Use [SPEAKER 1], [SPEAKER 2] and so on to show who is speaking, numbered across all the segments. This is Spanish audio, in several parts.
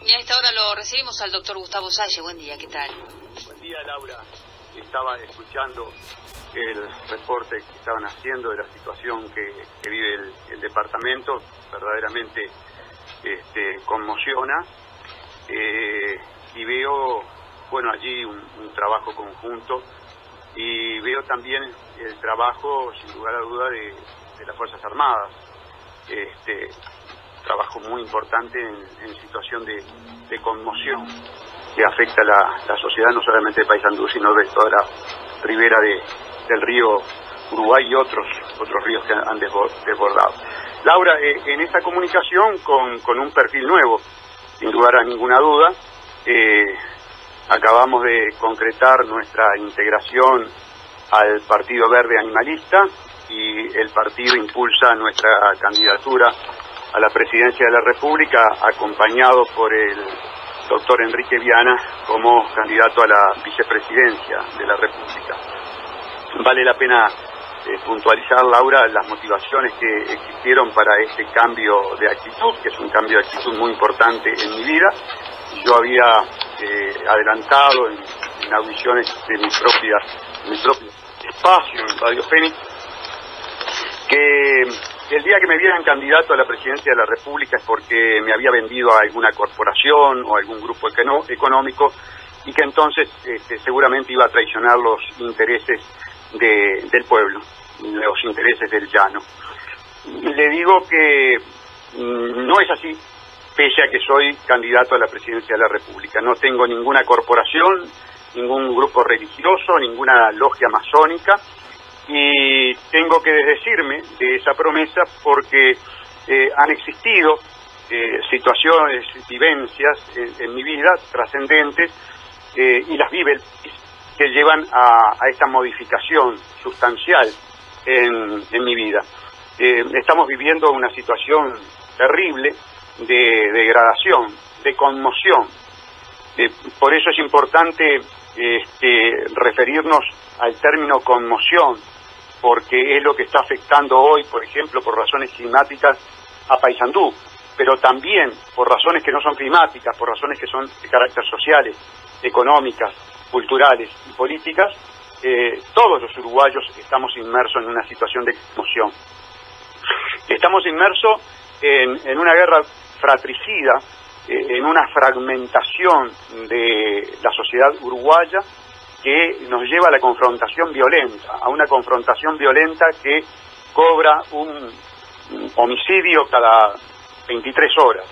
[SPEAKER 1] Y a esta hora lo recibimos al doctor Gustavo Salle. Buen día, ¿qué tal?
[SPEAKER 2] Buen día, Laura. Estaba escuchando el reporte que estaban haciendo de la situación que vive el departamento. Verdaderamente conmociona. Y veo, bueno, allí un trabajo conjunto. Y veo también el trabajo, sin lugar a duda, de las Fuerzas Armadas. Trabajo muy importante en situación de conmoción que afecta a la sociedad, no solamente de Paysandú, sino de toda la ribera del río Uruguay y otros ríos que han desbordado. Laura, en esta comunicación con un perfil nuevo, sin lugar a ninguna duda, acabamos de concretar nuestra integración al Partido Verde Animalista y el partido impulsa nuestra candidatura a la presidencia de la República, acompañado por el doctor Enrique Viana como candidato a la vicepresidencia de la República. Vale la pena puntualizar, Laura, las motivaciones que existieron para este cambio de actitud, que es un cambio de actitud muy importante en mi vida. Yo había adelantado en audiciones de mi propio espacio en Radio Fénix que el día que me vieran candidato a la presidencia de la República es porque me había vendido a alguna corporación o algún grupo económico y que entonces seguramente iba a traicionar los intereses del pueblo, los intereses del llano. Le digo que no es así, pese a que soy candidato a la presidencia de la República. No tengo ninguna corporación, ningún grupo religioso, ninguna logia masónica, y tengo que desdecirme de esa promesa porque han existido situaciones, vivencias en mi vida trascendentes y las vive el país que llevan a esta modificación sustancial en mi vida. Estamos viviendo una situación terrible de degradación, de conmoción. Por eso es importante referirnos al término conmoción, porque es lo que está afectando hoy, por ejemplo, por razones climáticas a Paysandú, pero también por razones que no son climáticas, por razones que son de carácter sociales, económicas, culturales y políticas. Todos los uruguayos estamos inmersos en una situación de conmoción. Estamos inmersos en una guerra fratricida, en una fragmentación de la sociedad uruguaya que nos lleva a la confrontación violenta, a una confrontación violenta que cobra un homicidio cada 23 horas.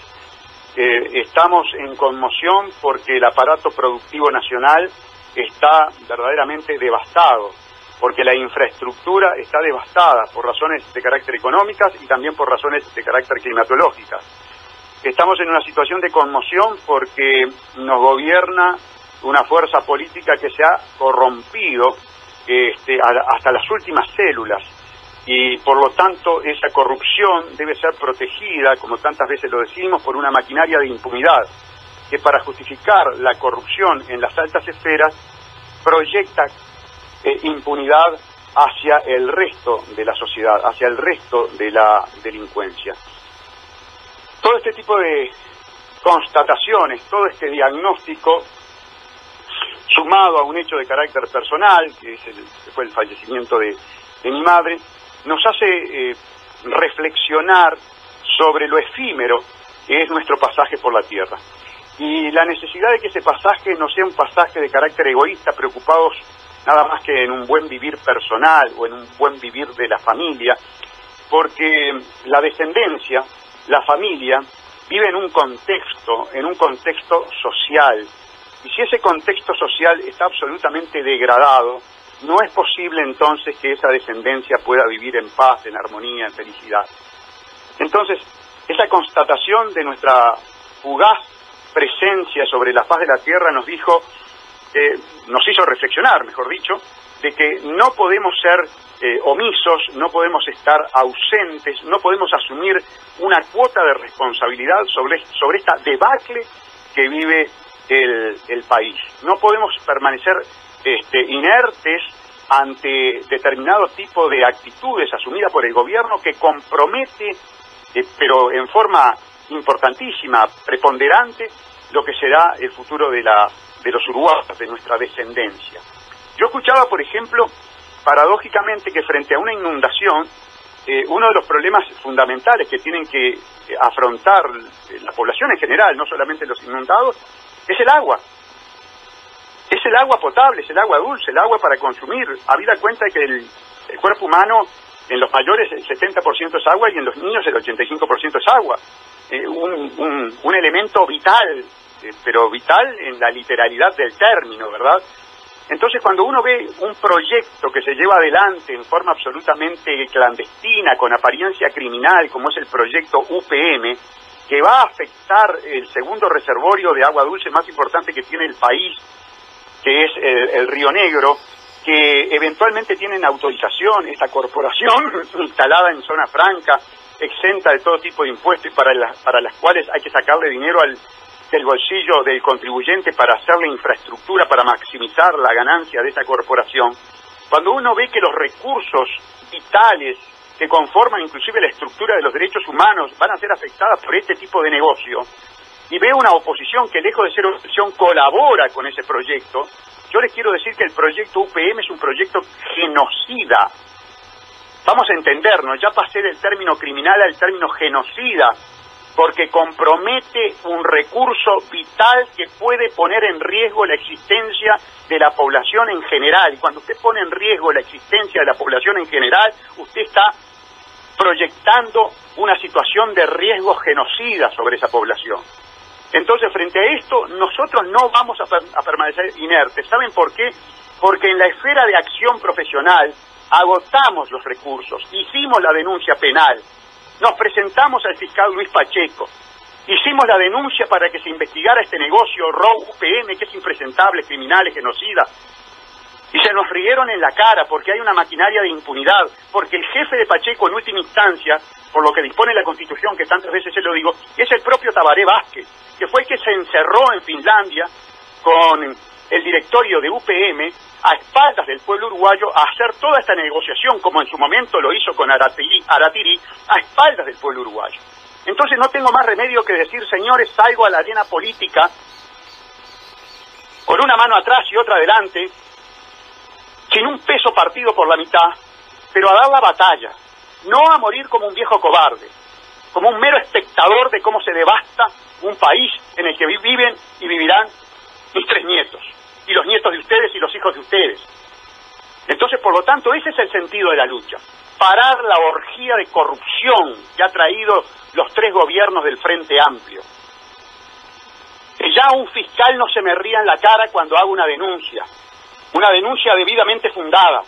[SPEAKER 2] Estamos en conmoción porque el aparato productivo nacional está verdaderamente devastado, porque la infraestructura está devastada por razones de carácter económicas y también por razones de carácter climatológicas. Estamos en una situación de conmoción porque nos gobierna una fuerza política que se ha corrompido hasta las últimas células y por lo tanto esa corrupción debe ser protegida, como tantas veces lo decimos, por una maquinaria de impunidad que para justificar la corrupción en las altas esferas proyecta impunidad hacia el resto de la sociedad, hacia el resto de la delincuencia. Todo este tipo de constataciones, todo este diagnóstico, sumado a un hecho de carácter personal, que fue el fallecimiento de mi madre, nos hace reflexionar sobre lo efímero que es nuestro pasaje por la tierra. Y la necesidad de que ese pasaje no sea un pasaje de carácter egoísta, preocupados nada más que en un buen vivir personal o en un buen vivir de la familia, porque la descendencia, la familia, vive en un contexto social. Y si ese contexto social está absolutamente degradado, no es posible entonces que esa descendencia pueda vivir en paz, en armonía, en felicidad. Entonces, esa constatación de nuestra fugaz presencia sobre la faz de la tierra nos hizo reflexionar, mejor dicho, de que no podemos ser omisos, no podemos estar ausentes, no podemos asumir una cuota de responsabilidad sobre esta debacle que vive el país. No podemos permanecer inertes ante determinado tipo de actitudes asumidas por el gobierno que compromete, pero en forma importantísima, preponderante, lo que será el futuro de los uruguayos, de nuestra descendencia. Yo escuchaba, por ejemplo, paradójicamente, que frente a una inundación, uno de los problemas fundamentales que tienen que afrontar la población en general, no solamente los inundados, es el agua. Es el agua potable, es el agua dulce, el agua para consumir. Habida cuenta que el cuerpo humano, en los mayores el 70% es agua y en los niños el 85% es agua. Un elemento vital, pero vital en la literalidad del término, ¿verdad? Entonces, cuando uno ve un proyecto que se lleva adelante en forma absolutamente clandestina, con apariencia criminal, como es el proyecto UPM, que va a afectar el segundo reservorio de agua dulce más importante que tiene el país, que es el Río Negro, que eventualmente tienen autorización, esta corporación instalada en zona franca, exenta de todo tipo de impuestos y para las cuales hay que sacarle dinero del bolsillo del contribuyente para hacerle infraestructura, para maximizar la ganancia de esa corporación. Cuando uno ve que los recursos vitales que conforman inclusive la estructura de los derechos humanos van a ser afectadas por este tipo de negocio, y ve una oposición que, lejos de ser oposición, colabora con ese proyecto, yo les quiero decir que el proyecto UPM es un proyecto genocida. Vamos a entendernos, ya pasé del término criminal al término genocida, porque compromete un recurso vital que puede poner en riesgo la existencia de la población en general. Y cuando usted pone en riesgo la existencia de la población en general, usted está proyectando una situación de riesgo genocida sobre esa población. Entonces, frente a esto, nosotros no vamos a permanecer inertes. ¿Saben por qué? Porque en la esfera de acción profesional agotamos los recursos, hicimos la denuncia penal, nos presentamos al fiscal Luis Pacheco, hicimos la denuncia para que se investigara este negocio ROU-UPM, que es impresentable, criminal, genocida, y se nos rieron en la cara porque hay una maquinaria de impunidad, porque el jefe de Pacheco en última instancia, por lo que dispone la Constitución, que tantas veces se lo digo, es el propio Tabaré Vázquez, que fue el que se encerró en Finlandia con el directorio de UPM a espaldas del pueblo uruguayo a hacer toda esta negociación, como en su momento lo hizo con Aratiri, a espaldas del pueblo uruguayo. Entonces no tengo más remedio que decir, señores, salgo a la arena política con una mano atrás y otra adelante, sin un peso partido por la mitad, pero a dar la batalla, no a morir como un viejo cobarde, como un mero espectador de cómo se devasta un país en el que viven y vivirán mis 3 nietos, y los nietos de ustedes y los hijos de ustedes. Entonces, por lo tanto, ese es el sentido de la lucha, parar la orgía de corrupción que ha traído los 3 gobiernos del Frente Amplio. Que ya un fiscal no se me ría en la cara cuando hago una denuncia debidamente fundada,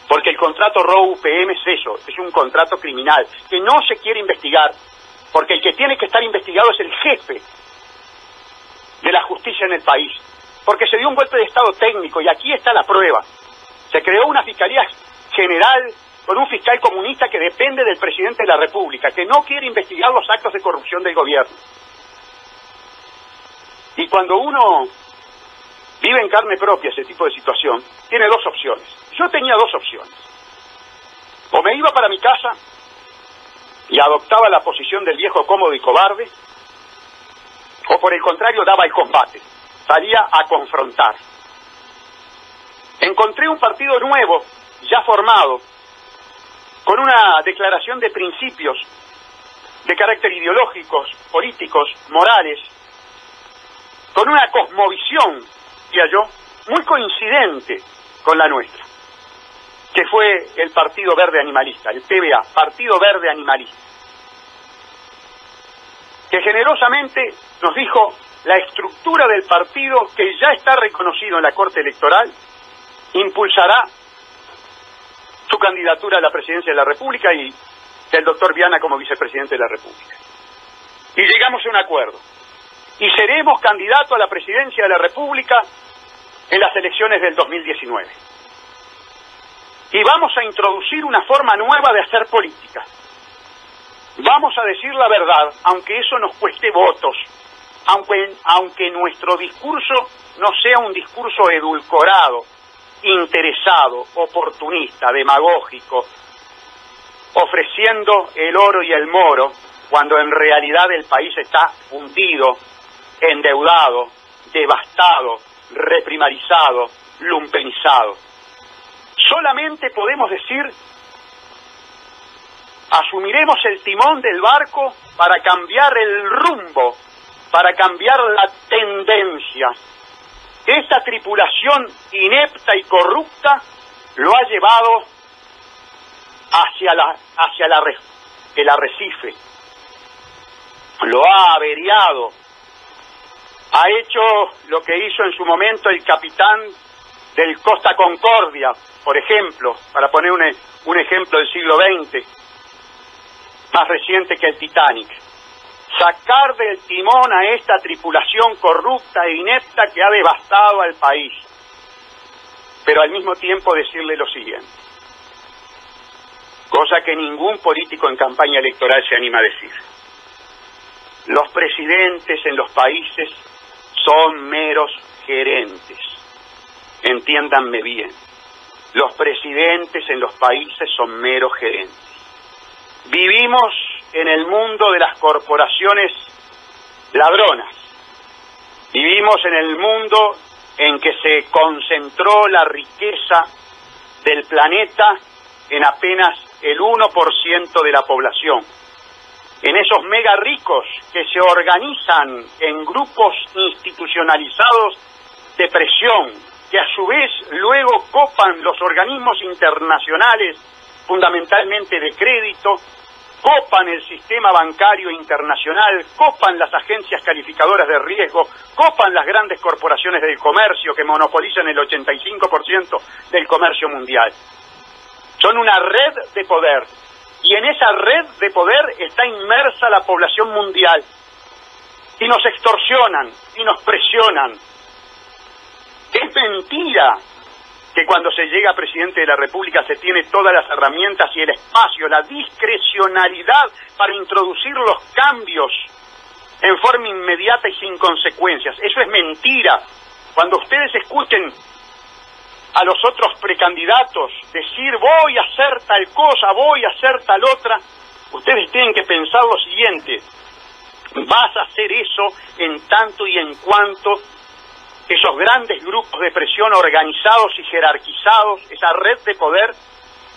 [SPEAKER 2] porque el contrato ROU-UPM es eso, es un contrato criminal, que no se quiere investigar, porque el que tiene que estar investigado es el jefe de la justicia en el país, porque se dio un golpe de Estado técnico, y aquí está la prueba. Se creó una Fiscalía General con un fiscal comunista que depende del presidente de la República, que no quiere investigar los actos de corrupción del gobierno. Y cuando uno vive en carne propia ese tipo de situación, tiene 2 opciones. Yo tenía 2 opciones. O me iba para mi casa y adoptaba la posición del viejo cómodo y cobarde, o por el contrario daba el combate, salía a confrontar. Encontré un partido nuevo, ya formado, con una declaración de principios de carácter ideológicos, políticos, morales, con una cosmovisión, diría yo, muy coincidente con la nuestra, que fue el Partido Verde Animalista, el PVA, Partido Verde Animalista, que generosamente nos dijo la estructura del partido, que ya está reconocido en la Corte Electoral, impulsará su candidatura a la presidencia de la República y del doctor Viana como vicepresidente de la República. Y llegamos a un acuerdo. Y seremos candidatos a la presidencia de la República en las elecciones del 2019. Y vamos a introducir una forma nueva de hacer política. Vamos a decir la verdad, aunque eso nos cueste votos, aunque nuestro discurso no sea un discurso edulcorado, interesado, oportunista, demagógico, ofreciendo el oro y el moro cuando en realidad el país está hundido, endeudado, devastado, reprimarizado, lumpenizado. Solamente podemos decir, asumiremos el timón del barco para cambiar el rumbo, para cambiar la tendencia. Esta tripulación inepta y corrupta lo ha llevado hacia el arrecife, lo ha averiado, ha hecho lo que hizo en su momento el capitán del Costa Concordia, por ejemplo, para poner un ejemplo del siglo XX, más reciente que el Titanic. Sacar del timón a esta tripulación corrupta e inepta que ha devastado al país. Pero al mismo tiempo decirle lo siguiente, cosa que ningún político en campaña electoral se anima a decir. Los presidentes en los países son meros gerentes. Entiéndanme bien. Los presidentes en los países son meros gerentes. Vivimos en el mundo de las corporaciones ladronas. Vivimos en el mundo en que se concentró la riqueza del planeta en apenas el 1% de la población. En esos mega ricos que se organizan en grupos institucionalizados de presión, que a su vez luego copan los organismos internacionales, fundamentalmente de crédito, copan el sistema bancario internacional, copan las agencias calificadoras de riesgo, copan las grandes corporaciones del comercio que monopolizan el 85% del comercio mundial. Son una red de poder, y en esa red de poder está inmersa la población mundial, y nos extorsionan, y nos presionan. Es mentira que cuando se llega a presidente de la República se tiene todas las herramientas y el espacio, la discrecionalidad para introducir los cambios en forma inmediata y sin consecuencias. Eso es mentira. Cuando ustedes escuchen a los otros precandidatos decir voy a hacer tal cosa, voy a hacer tal otra, ustedes tienen que pensar lo siguiente: vas a hacer eso en tanto y en cuanto esos grandes grupos de presión organizados y jerarquizados, esa red de poder,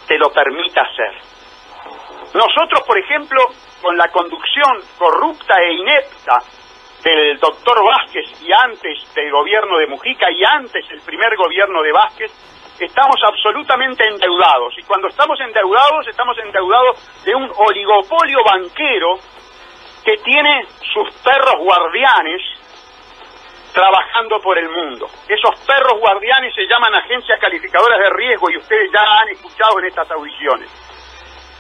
[SPEAKER 2] te lo permita hacer. Nosotros, por ejemplo, con la conducción corrupta e inepta del doctor Vázquez y antes del gobierno de Mujica y antes el primer gobierno de Vázquez, estamos absolutamente endeudados. Y cuando estamos endeudados de un oligopolio banquero que tiene sus perros guardianes trabajando por el mundo. Esos perros guardianes se llaman agencias calificadoras de riesgo y ustedes ya han escuchado en estas audiciones.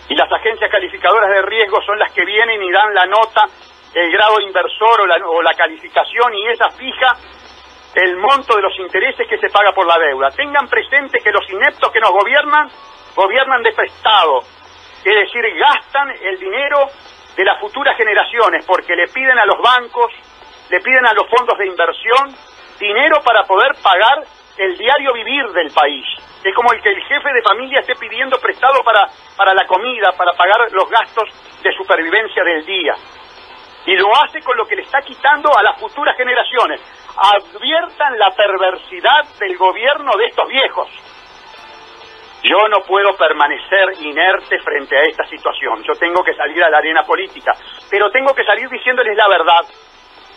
[SPEAKER 2] Y las agencias calificadoras de riesgo son las que vienen y dan la nota, el grado inversor o la calificación, y esa fija el monto de los intereses que se paga por la deuda. Tengan presente que los ineptos que nos gobiernan de prestado, es decir, gastan el dinero de las futuras generaciones porque le piden a los bancos, le piden a los fondos de inversión dinero para poder pagar el diario vivir del país. Es como el que el jefe de familia esté pidiendo prestado para la comida, para pagar los gastos de supervivencia del día. Y lo hace con lo que le está quitando a las futuras generaciones. Adviertan la perversidad del gobierno de estos viejos. Yo no puedo permanecer inerte frente a esta situación. Yo tengo que salir a la arena política, pero tengo que salir diciéndoles la verdad.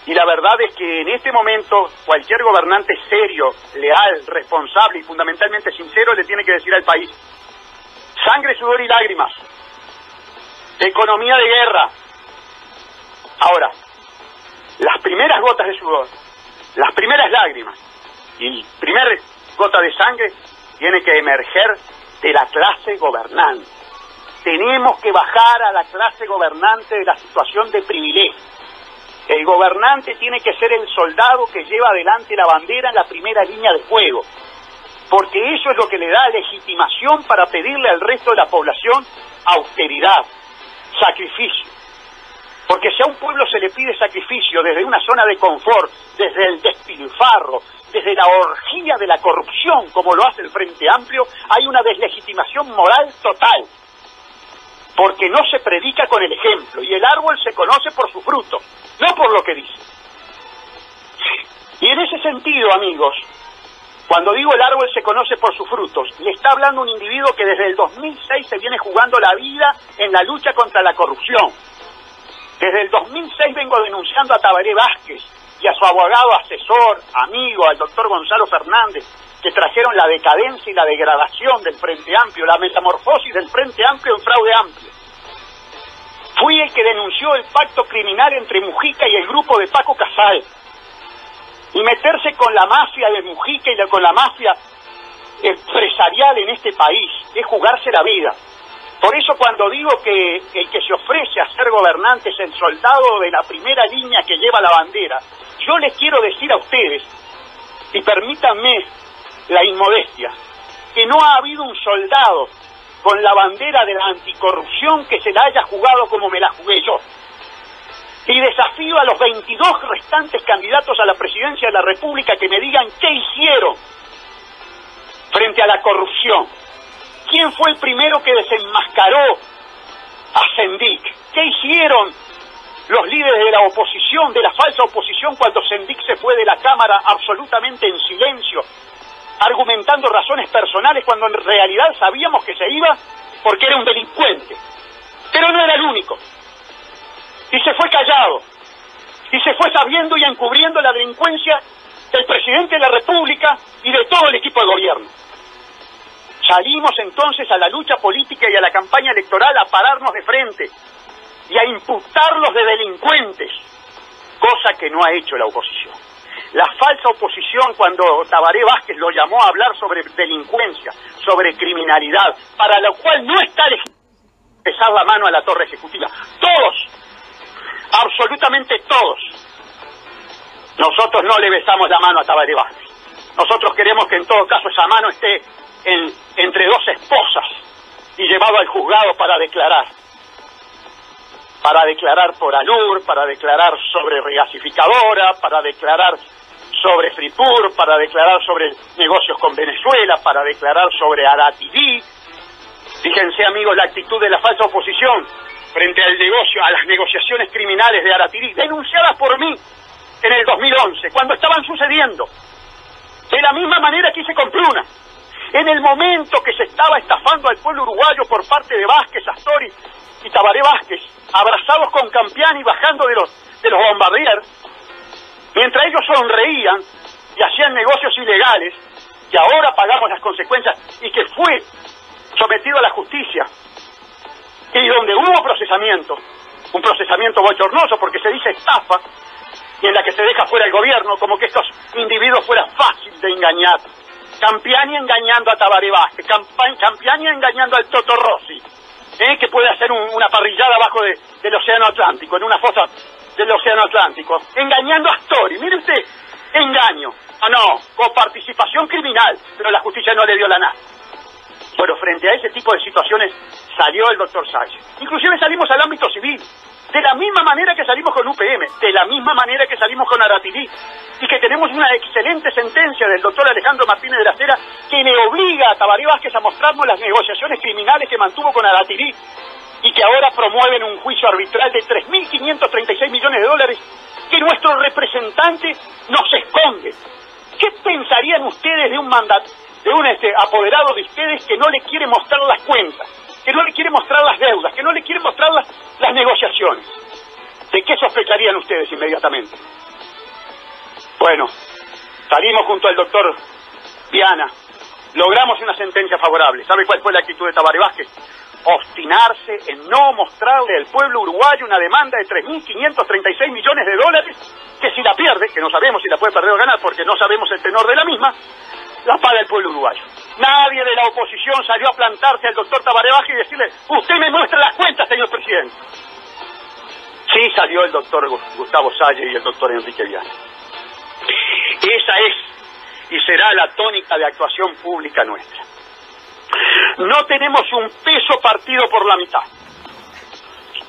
[SPEAKER 2] Y la verdad es que en este momento cualquier gobernante serio, leal, responsable y fundamentalmente sincero le tiene que decir al país: sangre, sudor y lágrimas, economía de guerra. Ahora, las primeras gotas de sudor, las primeras lágrimas y la primera gota de sangre tiene que emerger de la clase gobernante. Tenemos que bajar a la clase gobernante de la situación de privilegio. El gobernante tiene que ser el soldado que lleva adelante la bandera en la primera línea de fuego, porque eso es lo que le da legitimación para pedirle al resto de la población austeridad, sacrificio. Porque si a un pueblo se le pide sacrificio desde una zona de confort, desde el despilfarro, desde la orgía de la corrupción, como lo hace el Frente Amplio, hay una deslegitimación moral total.
[SPEAKER 3] porque no se predica con el ejemplo, y el árbol se conoce por su fruto, no por lo que dice. Y en ese sentido, amigos, cuando digo el árbol se conoce por sus frutos, le está hablando un individuo que desde el 2006 se viene jugando la vida en la lucha contra la corrupción. Desde el 2006 vengo denunciando a Tabaré Vázquez y a su abogado asesor, amigo, al doctor Gonzalo Fernández, que trajeron la decadencia y la degradación del Frente Amplio, la metamorfosis del Frente Amplio en fraude amplio. Fui el que denunció el pacto criminal entre Mujica y el grupo de Paco Casal. Y meterse con la mafia de Mujica y con la mafia empresarial en este país es jugarse la vida. Por eso cuando digo que el que se ofrece a ser gobernante es el soldado de la primera línea que lleva la bandera, yo les quiero decir a ustedes, y permítanme la inmodestia, que no ha habido un soldado con la bandera de la anticorrupción que se la haya jugado como me la jugué yo. Y desafío a los 22 restantes candidatos a la presidencia de la República que me digan qué hicieron frente a la corrupción. ¿Quién fue el primero que desenmascaró a Sendik? ¿Qué hicieron los líderes de la oposición, de la falsa oposición, cuando Sendik se fue de la Cámara absolutamente en silencio, argumentando razones personales cuando en realidad sabíamos que se iba porque era un delincuente? Pero no era el único. Y se fue callado, y se fue sabiendo y encubriendo la delincuencia del presidente de la República y de todo el equipo de gobierno. Salimos entonces a la lucha política y a la campaña electoral a pararnos de frente y a imputarlos de delincuentes, cosa que no ha hecho la oposición. La falsa oposición, cuando Tabaré Vázquez lo llamó a hablar sobre delincuencia, sobre criminalidad, para lo cual no está besar la mano a la torre ejecutiva. Todos, absolutamente todos, nosotros no le besamos la mano a Tabaré Vázquez. Nosotros queremos que en todo caso esa mano esté entre dos esposas y llevado al juzgado para declarar por ANUR, para declarar sobre regasificadora, para declarar sobre Fripur, para declarar sobre negocios con Venezuela, para declarar sobre Aratilí. Fíjense, amigos, la actitud de la falsa oposición frente al negocio, a las negociaciones criminales de Aratilí, denunciadas por mí en el 2011, cuando estaban sucediendo. De la misma manera que hice con Pruna. En el momento que se estaba estafando al pueblo uruguayo por parte de Vázquez, Astori y Tabaré Vázquez, abrazados con Campiani bajando de los bombardiers, mientras ellos sonreían y hacían negocios ilegales, que ahora pagamos las consecuencias y que fue sometido a la justicia, y donde hubo procesamiento, un procesamiento bochornoso porque se dice estafa, y en la que se deja fuera el gobierno, como que estos individuos fuera fácil de engañar. Campiani engañando a Tabaré Vázquez, Campiani engañando al Toto Rossi, que puede hacer una parrillada abajo del Océano Atlántico, en una fosa del Océano Atlántico, engañando a Astori. Mire usted, engaño, coparticipación criminal, pero la justicia no le dio la nada. Bueno, frente a ese tipo de situaciones salió el doctor Salles. Inclusive salimos al ámbito civil, de la misma manera que salimos con UPM, de la misma manera que salimos con Aratilí, y que tenemos una excelente sentencia del doctor Alejandro Martínez de la Cera que le obliga a Tabaré Vázquez a mostrarnos las negociaciones criminales que mantuvo con Aratilí y que ahora promueven un juicio arbitral de 3.536 millones de dólares que nuestro representante nos esconde. ¿Qué pensarían ustedes de un apoderado de ustedes que no le quiere mostrar las cuentas, que no le quiere mostrar las deudas, que no le quiere mostrar las negociaciones? ¿De qué sospecharían ustedes inmediatamente? Bueno, salimos junto al doctor Viana, logramos una sentencia favorable. ¿Sabe cuál fue la actitud de Tabaré Vázquez? Obstinarse en no mostrarle al pueblo uruguayo una demanda de 3.536 millones de dólares, que si la pierde, que no sabemos si la puede perder o ganar porque no sabemos el tenor de la misma, la paga el pueblo uruguayo. Nadie de la oposición salió a plantarse al doctor Tabaré Vázquez y decirle: usted me muestra las cuentas, señor presidente. Sí salió el doctor Gustavo Salles y el doctor Enrique Viana. Esa es y será la tónica de actuación pública nuestra. No tenemos un peso partido por la mitad.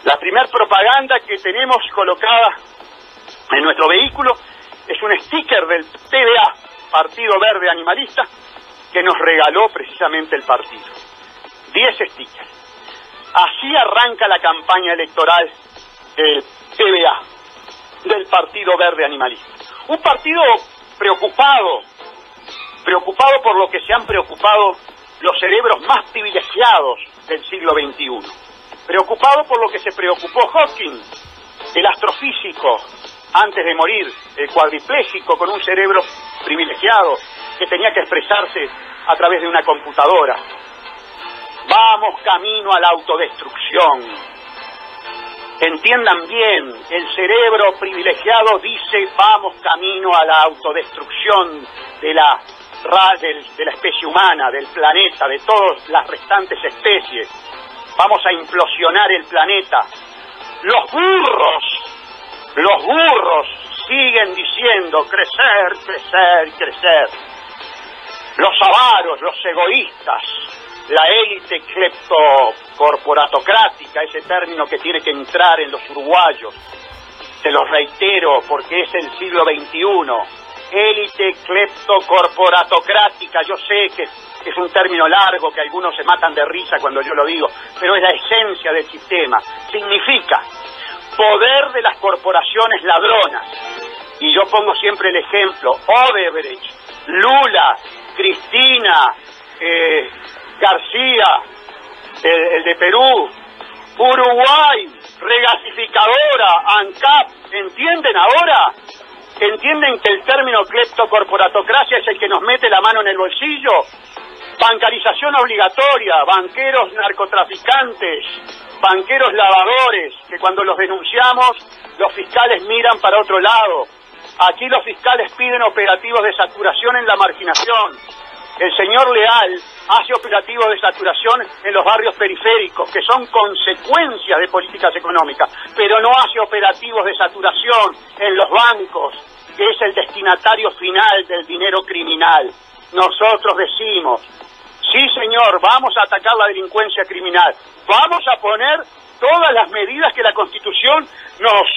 [SPEAKER 3] La primer propaganda que tenemos colocada en nuestro vehículo es un sticker del PVA, Partido Verde Animalista, que nos regaló precisamente el partido. 10 stickers. Así arranca la campaña electoral del PVA, del Partido Verde Animalista. Un partido preocupado por lo que se han preocupado los cerebros más privilegiados del siglo XXI. Preocupado por lo que se preocupó Hawking, el astrofísico, antes de morir, el cuadripléjico con un cerebro privilegiado que tenía que expresarse a través de una computadora. Vamos camino a la autodestrucción. Entiendan bien, el cerebro privilegiado dice vamos camino a la autodestrucción de la especie humana, del planeta, de todas las restantes especies. Vamos a implosionar el planeta. Los burros siguen diciendo crecer, crecer, crecer. Los avaros, los egoístas, la élite cleptocorporatocrática, ese término que tiene que entrar en los uruguayos. Se los reitero porque es el siglo XXI. Élite cleptocorporatocrática, yo sé que es un término largo, que algunos se matan de risa cuando yo lo digo, pero es la esencia del sistema. Significa poder de las corporaciones ladronas. Y yo pongo siempre el ejemplo, Odebrecht, Lula, Cristina, García, el de Perú, Uruguay, regasificadora, ANCAP, ¿entienden ahora? ¿Entienden que el término cleptocorporatocracia es el que nos mete la mano en el bolsillo? Bancarización obligatoria, banqueros narcotraficantes, banqueros lavadores, que cuando los denunciamos, los fiscales miran para otro lado. Aquí los fiscales piden operativos de saturación en la marginación. El señor Leal hace operativos de saturación en los barrios periféricos, que son consecuencias de políticas económicas, pero no hace operativos de saturación en los bancos, que es el destinatario final del dinero criminal. Nosotros decimos, sí señor, vamos a atacar la delincuencia criminal, vamos a poner todas las medidas que la Constitución nos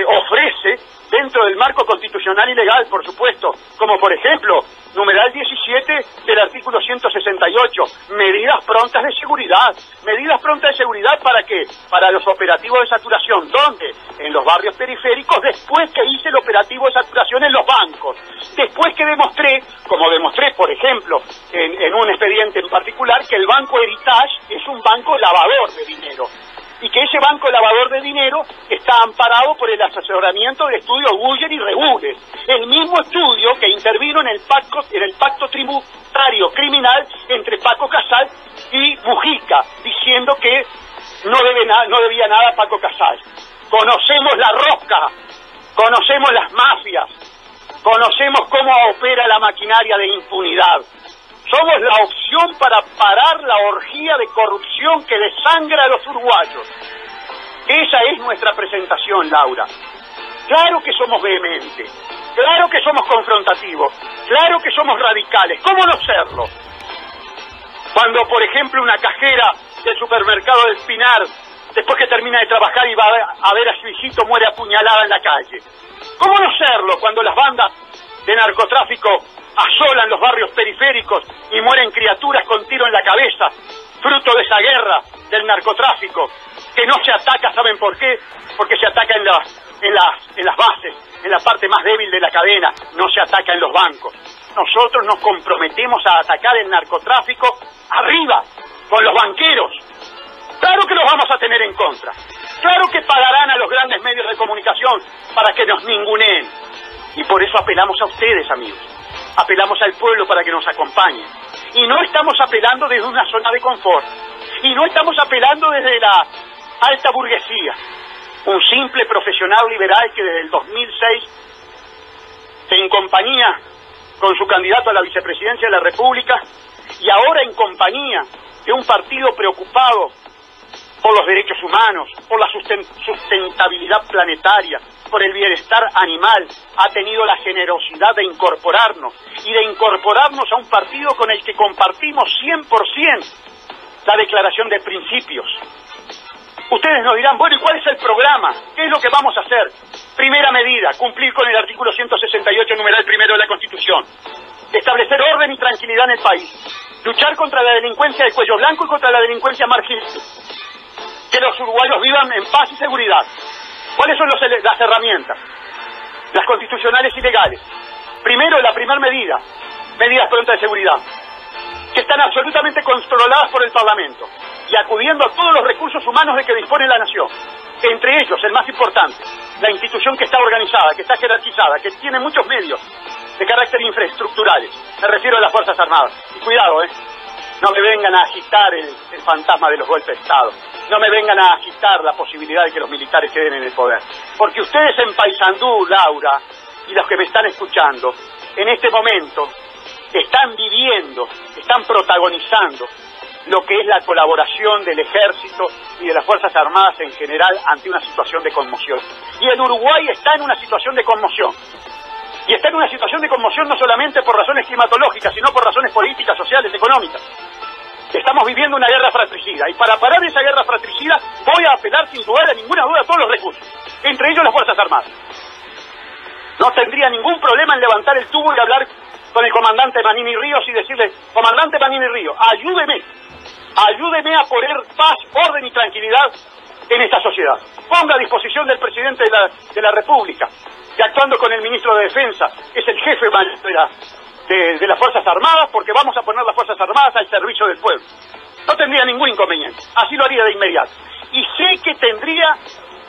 [SPEAKER 3] ofrece dentro del marco constitucional y legal, por supuesto, como por ejemplo, numeral 17 del artículo 168, medidas prontas de seguridad. ¿Medidas prontas de seguridad para qué? Para los operativos de saturación. ¿Dónde? En los barrios periféricos, después que hice el operativo de saturación en los bancos. Después que demostré, como demostré, por ejemplo, en un expediente en particular, que el Banco Heritage es un banco lavador de dinero. Y que ese banco lavador de dinero está amparado por el asesoramiento del estudio Guyer y Regules, el mismo estudio que intervino en el pacto tributario criminal entre Paco Casal y Mujica, diciendo que no debía nada a Paco Casal. Conocemos la rosca, conocemos las mafias, conocemos cómo opera la maquinaria de impunidad. Somos la opción para parar la orgía de corrupción que desangra a los uruguayos. Esa es nuestra presentación, Laura. Claro que somos vehementes, claro que somos confrontativos, claro que somos radicales. ¿Cómo no serlo? Cuando, por ejemplo, una cajera del supermercado del Pinar, después que termina de trabajar y va a ver a su hijito, muere apuñalada en la calle. ¿Cómo no serlo cuando las bandas de narcotráfico asolan los barrios periféricos y mueren criaturas con tiro en la cabeza, fruto de esa guerra del narcotráfico, que no se ataca, ¿saben por qué? Porque se ataca en las bases, en la parte más débil de la cadena, no se ataca en los bancos. Nosotros nos comprometemos a atacar el narcotráfico arriba, con los banqueros. Claro que los vamos a tener en contra. Claro que pagarán a los grandes medios de comunicación para que nos ninguneen. Y por eso apelamos a ustedes, amigos. Apelamos al pueblo para que nos acompañe. Y no estamos apelando desde una zona de confort. Y no estamos apelando desde la alta burguesía. Un simple profesional liberal que desde el 2006, en compañía con su candidato a la vicepresidencia de la República, y ahora en compañía de un partido preocupado por los derechos humanos, por la sustentabilidad planetaria, por el bienestar animal, ha tenido la generosidad de incorporarnos y de incorporarnos a un partido con el que compartimos 100% la declaración de principios. Ustedes nos dirán, bueno, ¿y cuál es el programa? ¿Qué es lo que vamos a hacer? Primera medida, cumplir con el artículo 168, numeral primero de la Constitución. Establecer orden y tranquilidad en el país. Luchar contra la delincuencia de cuello blanco y contra la delincuencia marginal. que los uruguayos vivan en paz y seguridad. ¿Cuáles son las herramientas? Las constitucionales y legales. Primero, la primera medida, medidas prontas de seguridad, que están absolutamente controladas por el Parlamento y acudiendo a todos los recursos humanos de que dispone la nación. Entre ellos, el más importante, la institución que está organizada, que está jerarquizada, que tiene muchos medios de carácter infraestructurales. Me refiero a las Fuerzas Armadas. Y cuidado, no me vengan a agitar el fantasma de los golpes de Estado. No me vengan a agitar la posibilidad de que los militares queden en el poder. Porque ustedes en Paysandú, Laura, y los que me están escuchando, en este momento están viviendo, están protagonizando lo que es la colaboración del Ejército y de las Fuerzas Armadas en general ante una situación de conmoción. Y el Uruguay está en una situación de conmoción. Y está en una situación de conmoción no solamente por razones climatológicas, sino por razones políticas, sociales, económicas. Estamos viviendo una guerra fratricida, y para parar esa guerra fratricida voy a apelar sin lugar a ninguna duda a todos los recursos, entre ellos las Fuerzas Armadas. No tendría ningún problema en levantar el tubo y hablar con el comandante Manini Ríos y decirle: comandante Manini Ríos, ayúdeme a poner paz, orden y tranquilidad en esta sociedad. Ponga a disposición del presidente de la República, que actuando con el ministro de Defensa, que es el jefe de las Fuerzas Armadas, porque vamos a poner las Fuerzas Armadas al servicio del pueblo. No tendría ningún inconveniente, así lo haría de inmediato. Y sé que tendría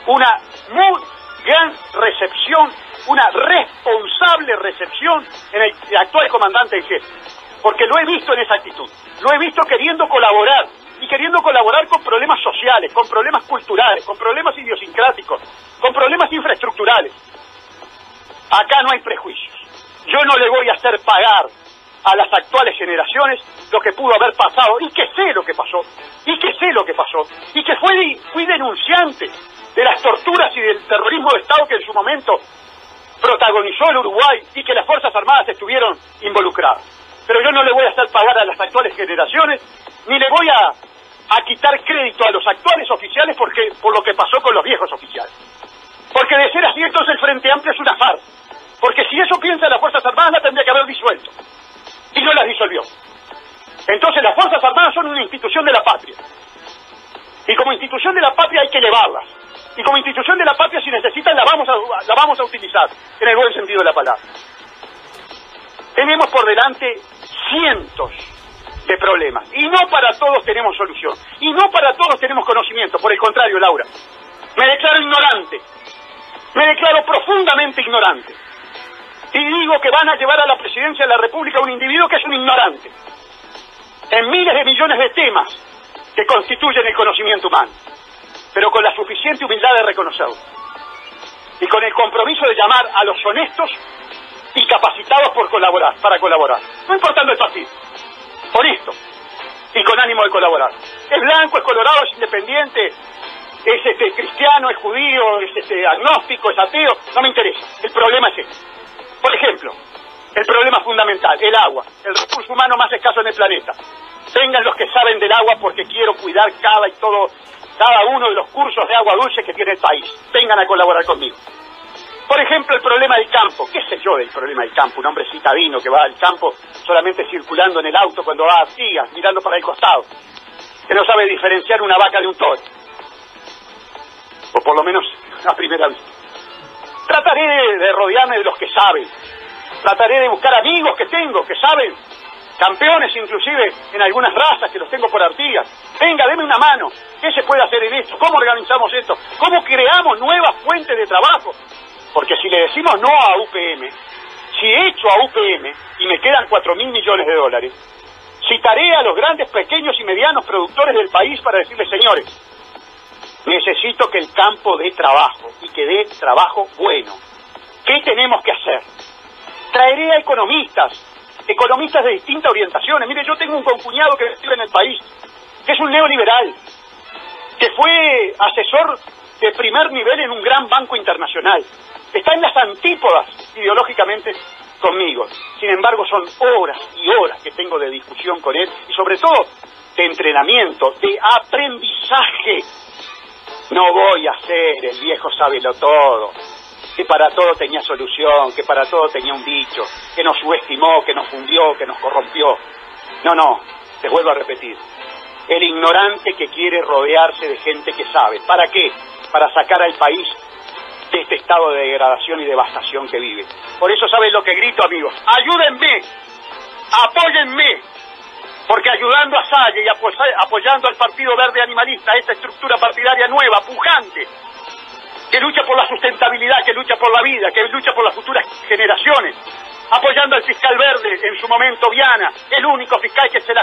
[SPEAKER 3] una muy gran recepción, una responsable recepción en el actual comandante en jefe, porque lo he visto en esa actitud, lo he visto queriendo colaborar, y queriendo colaborar con problemas sociales, con problemas culturales, con problemas idiosincráticos, con problemas infraestructurales. Acá no hay prejuicios. Yo no le voy a hacer pagar a las actuales generaciones lo que pudo haber pasado, y que sé lo que pasó, y que fui denunciante de las torturas y del terrorismo de Estado que en su momento protagonizó el Uruguay y que las Fuerzas Armadas estuvieron involucradas. Pero yo no le voy a hacer pagar a las actuales generaciones, ni le voy a quitar crédito a los actuales oficiales por lo que pasó con los viejos oficiales. Porque de ser así, entonces el Frente Amplio es una farsa. Porque si eso piensa las Fuerzas Armadas, la tendría que haber disuelto. Y no las disolvió. Entonces las Fuerzas Armadas son una institución de la patria. Y como institución de la patria hay que elevarlas. Y como institución de la patria, si necesitan, la vamos a utilizar, en el buen sentido de la palabra. Tenemos por delante cientos de problemas. Y no para todos tenemos solución. Y no para todos tenemos conocimiento. Por el contrario, Laura, me declaro ignorante. Me declaro profundamente ignorante. Y digo que van a llevar a la presidencia de la República a un individuo que es un ignorante. En miles de millones de temas que constituyen el conocimiento humano. Pero con la suficiente humildad de reconocerlo. Y con el compromiso de llamar a los honestos y capacitados para colaborar. No importando el partido. Honesto. Y con ánimo de colaborar. Es blanco, es colorado, es independiente, es cristiano, es judío, es agnóstico, es ateo. No me interesa. El problema es este. Por ejemplo, el problema fundamental, el agua. El recurso humano más escaso en el planeta. Vengan los que saben del agua porque quiero cuidar cada uno de los cursos de agua dulce que tiene el país. Vengan a colaborar conmigo. Por ejemplo, el problema del campo. ¿Qué sé yo del problema del campo? Un hombre citadino que va al campo solamente circulando en el auto cuando va a Artigas, mirando para el costado, que no sabe diferenciar una vaca de un toro. O por lo menos a primera vista. Trataré de rodearme de los que saben. Trataré de buscar amigos que tengo, que saben, campeones inclusive en algunas razas que los tengo por Artigas. Venga, deme una mano. ¿Qué se puede hacer en esto? ¿Cómo organizamos esto? ¿Cómo creamos nuevas fuentes de trabajo? Porque si le decimos no a UPM, si echo a UPM y me quedan 4.000 millones de dólares, citaré a los grandes, pequeños y medianos productores del país para decirles: señores, necesito que el campo dé trabajo y que dé trabajo bueno. ¿Qué tenemos que hacer? Traeré a economistas de distintas orientaciones. Mire, yo tengo un concuñado que vive en el país, que es un neoliberal, que fue asesor de primer nivel en un gran banco internacional. Está en las antípodas ideológicamente conmigo. Sin embargo, son horas y horas que tengo de discusión con él y sobre todo de entrenamiento, de aprendizaje. No voy a ser el viejo sábelo todo, que para todo tenía solución, que para todo tenía un dicho, que nos subestimó, que nos fundió, que nos corrompió. No, les vuelvo a repetir. el ignorante que quiere rodearse de gente que sabe. ¿Para qué? Para sacar al país de este estado de degradación y devastación que vive. Por eso, ¿saben lo que grito, amigos? ¡Ayúdenme! ¡Apóyenme! Porque ayudando a Salle y apoyando al Partido Verde Animalista, esta estructura partidaria nueva, pujante, que lucha por la sustentabilidad, que lucha por la vida, que lucha por las futuras generaciones, apoyando al fiscal verde en su momento, Viana, el único fiscal que se la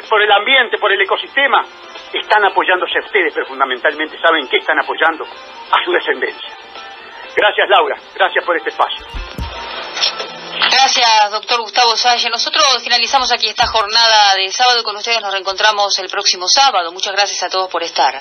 [SPEAKER 3] por el ambiente, por el ecosistema, están apoyándose a ustedes, pero fundamentalmente, ¿saben qué están apoyando? A su descendencia. Gracias, Laura, gracias por este espacio.
[SPEAKER 1] Gracias, doctor Gustavo Salle. Nosotros finalizamos aquí esta jornada de sábado y con ustedes nos reencontramos el próximo sábado. Muchas gracias a todos por estar.